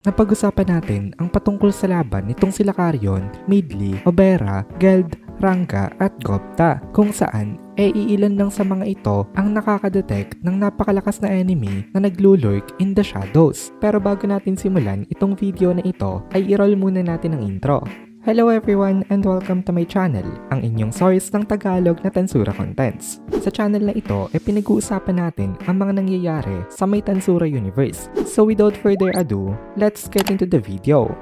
napag-usapan natin ang patungkol sa laban nitong sila Carrion, Midley, Obera, Geld, Rangga at Gupta, kung saan iilan lang sa mga ito ang nakakadetect ng napakalakas na enemy na naglulurk in the shadows. Pero bago natin simulan itong video na ito, ay i-roll muna natin ang intro. Hello everyone and welcome to my channel, ang inyong source ng Tagalog na Tansura Contents. Sa channel na ito ay pinag-uusapan natin ang mga nangyayari sa may Tansura universe. So without further ado, let's get into the video.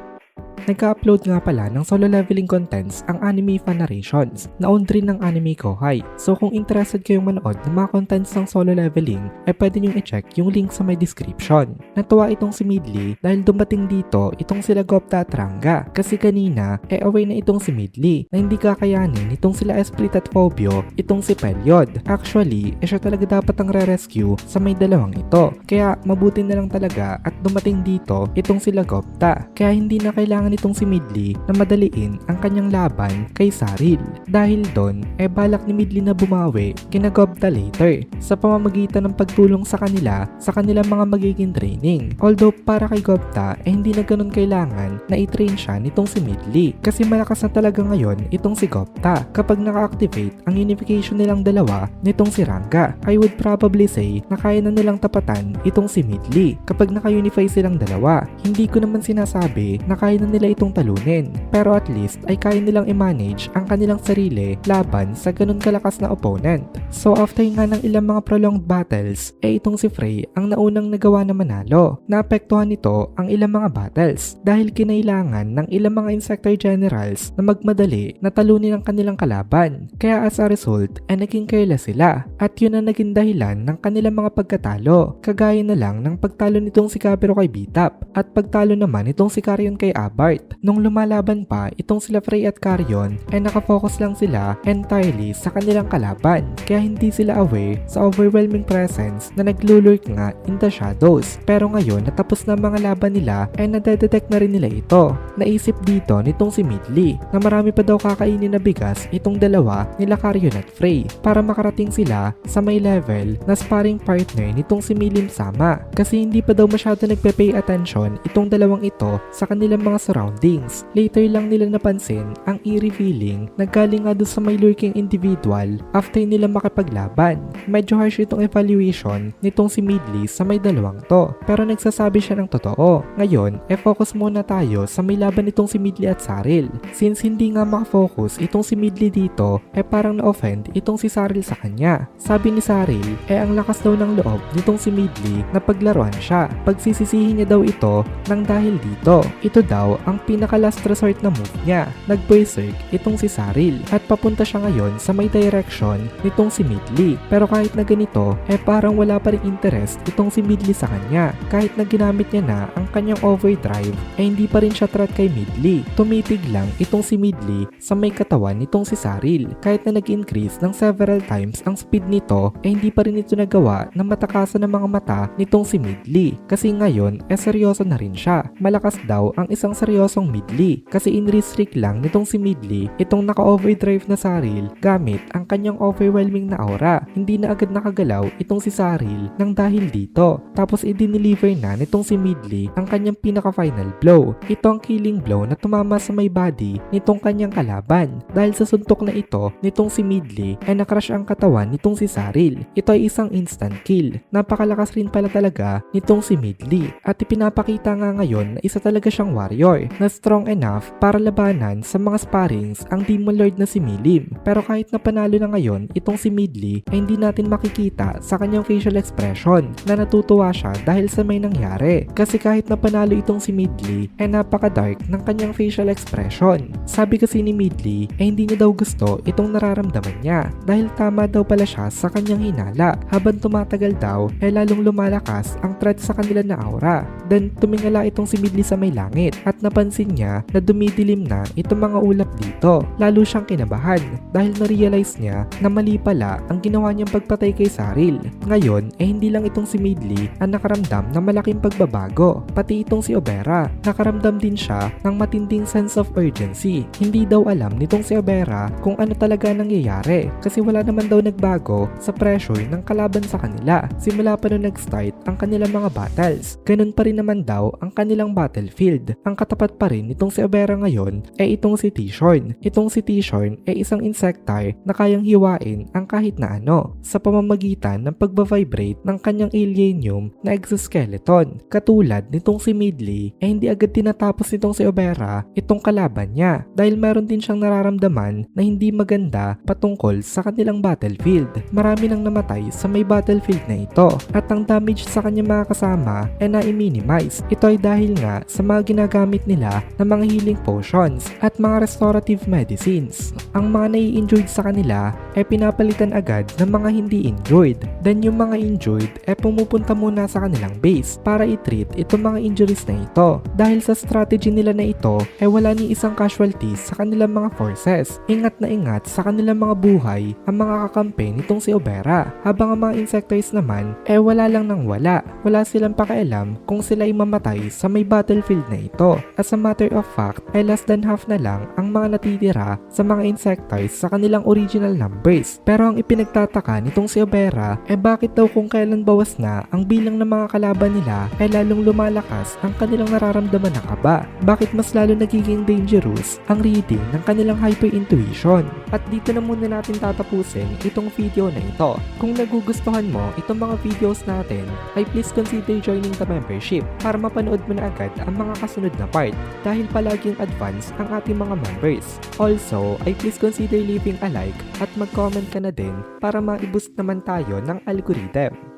Nagka-upload nga pala ng solo leveling contents ang Anime Fan Narrations na owned rin ng Anime Kohai. So kung interested kayong manood ng mga contents ng solo leveling, ay pwede nyong i-check yung link sa my description. Natuwa itong si Midley dahil dumating dito itong sila Gupta at Rangga, kasi kanina away na itong si Midley na hindi kakayanin itong sila Esprit at Phobio itong si Pelyod. Actually, siya talaga dapat ang re-rescue sa may dalawang ito. Kaya mabuti na lang talaga at dumating dito itong sila Gupta. Kaya hindi na kailangan itong si Midley na madaliin ang kanyang laban kay Saril. Dahil doon, balak ni Midley na bumawi kina Gupta later sa pamamagitan ng pagtulong sa kanila sa kanilang mga magiging training. Although para kay Gupta hindi na ganun kailangan na i-train siya nitong si Midley kasi malakas na talaga ngayon itong si Gupta kapag naka-activate ang unification nilang dalawa nitong si Rangga. I would probably say na kaya na nilang tapatan itong si Midley kapag naka-unify silang dalawa. Hindi ko naman sinasabi na kaya na nila itong talunin, pero at least ay kaya nilang i-manage ang kanilang sarili laban sa ganun kalakas na opponent. So after nga ng ilang mga prolonged battles, itong si Frey ang naunang nagawa na manalo. Naapektuhan nito ang ilang mga battles dahil kinailangan ng ilang mga Insector Generals na magmadali na talunin ang kanilang kalaban. Kaya as a result naging careless sila at yun ang naging dahilan ng kanilang mga pagkatalo. Kagaya na lang ng pagtalo nitong si Kabero kay Bitap at pagtalo naman itong si Carrion kay Abart. Nung lumalaban pa itong sila Frey at Carrion nakafocus lang sila entirely sa kanilang kalaban, kaya hindi sila aware sa overwhelming presence na naglulurk nga in the shadows. Pero ngayon natapos na mga laban nila nadedetect na rin nila ito. Naisip dito nitong si Midley na marami pa daw kakainin na bigas itong dalawa nila Carrion at Frey para makarating sila sa may level na sparring partner nitong si Milim Sama, kasi hindi pa daw masyado nagpe-pay attention itong dalawang ito sa kanilang mga surroundings. Later lang nila napansin ang eerie feeling na galing nga doon sa may lurking individual after nila makipaglaban. Medyo harsh itong evaluation nitong si Midley sa may dalawang to, pero nagsasabi siya ng totoo. Ngayon, focus muna tayo sa may laban nitong si Midley at Saril. Since hindi nga makafocus itong si Midley dito, parang na-offend itong si Saril sa kanya. Sabi ni Saril, ang lakas daw ng loob nitong si Midley na paglaruan siya. Pagsisisihin niya daw ito nang dahil dito. Ito daw ang pinaka last resort na move niya. Nag-berserk itong si Saril at papunta siya ngayon sa may direction nitong si Midley. Pero kahit na ganito, parang wala pa rin interest itong si Midley sa kanya. Kahit na ginamit niya na ang kanyang overdrive, hindi pa rin siya threat kay Midley. Tumitig lang itong si Midley sa may katawan nitong si Saril. Kahit na nag-increase ng several times ang speed nito, hindi pa rin ito nagawa na matakasan ng mga mata nitong si Midley. Kasi ngayon, seryoso na rin siya. Malakas daw ang isang seryosong Midley kasi in-restrict lang nitong si Midley itong naka-overdrive na Saril gamit ang kanyang overwhelming na aura. Hindi na agad nakagalaw itong si Saril nang dahil dito. Tapos i-deliver na nitong si Midley ang kanyang pinaka-final blow. Ito ang killing blow na tumama sa may body nitong kanyang kalaban. Dahil sa suntok na ito nitong si Midley nakrush ang katawan nitong si Saril. Ito ay isang instant kill. Napakalakas rin pala talaga nitong si Midley at ipinapakita nga ngayon na isa talaga siyang warrior na strong enough para labanan sa mga sparrings ang Demon Lord na si Milim. Pero kahit na panalo na ngayon itong si Midley hindi natin makikita sa kanyang facial expression na natutuwa siya dahil sa may nangyari. Kasi kahit na panalo itong si Midley napaka-dark ng kanyang facial expression. Sabi kasi ni Midley hindi niya daw gusto itong nararamdaman niya dahil tama daw pala siya sa kanyang hinala. Habang tumatagal daw lalong lumalakas ang threat sa kanila na aura. Then tumingala itong si Midley sa may langit at napansin niya na dumidilim na itong mga ulap dito. Lalo siyang kinabahan dahil na-realize niya na mali pala ang ginawa niyang pagpatay kay Saril. Ngayon hindi lang itong si Maidli ang nakaramdam ng malaking pagbabago. Pati itong si Obera, nakaramdam din siya ng matinding sense of urgency. Hindi daw alam nitong si Obera kung ano talaga nangyayari kasi wala naman daw nagbago sa pressure ng kalaban sa kanila simula pa nung nag-start ang kanilang mga battles. Ganun pa rin naman daw ang kanilang battlefield. Ang katapat pa rin nitong si Obera ngayon ay itong si Tishorn. Itong si Tishorn ay isang insectile na kayang hiwain ang kahit na ano sa pamamagitan ng pagbavibrate ng kanyang alienium na exoskeleton. Katulad nitong si Maidli ay hindi agad tinatapos nitong si Obera itong kalaban niya dahil meron din siyang nararamdaman na hindi maganda patungkol sa kanilang battlefield. Marami nang namatay sa may battlefield na ito at ang damage sa kanyang mga kasama ay na-minimize. Ito ay dahil nga sa mga ginagamit nila na mga healing potions at mga restorative medicines. Ang mga nai-injured sa kanila ay pinapalitan agad ng mga hindi injured. Then yung mga injured ay pumupunta muna sa kanilang base para i-treat itong mga injuries na ito. Dahil sa strategy nila na ito ay wala ni isang casualties sa kanilang mga forces. Ingat na ingat sa kanilang mga buhay ang mga kakampi nitong si Obera. Habang ang mga insectoids naman ay wala lang nang wala. Wala silang pakialam kung sila ay mamatay sa may battlefield na ito. As a matter of fact ay less than half na lang ang mga natitira sa mga insectoids sa kanilang original numbers. Pero ang ipinagtataka nitong si Obera ay bakit daw kung kailan bawas na ang bilang ng mga kalaban nila ay lalong lumalakas ang kanilang nararamdaman na kaba. Bakit mas lalo nagiging dangerous ang reading ng kanilang hyper-intuition. At dito na muna natin tatapusin itong video na ito. Kung nagugustuhan mo itong mga videos natin ay please consider joining the membership para mapanood mo na agad ang mga kasunod na part dahil palaging advance ang ating mga members. Also ay please consider leaving a like at mag-comment ka na din para ma-boost naman tayo ng algorithm.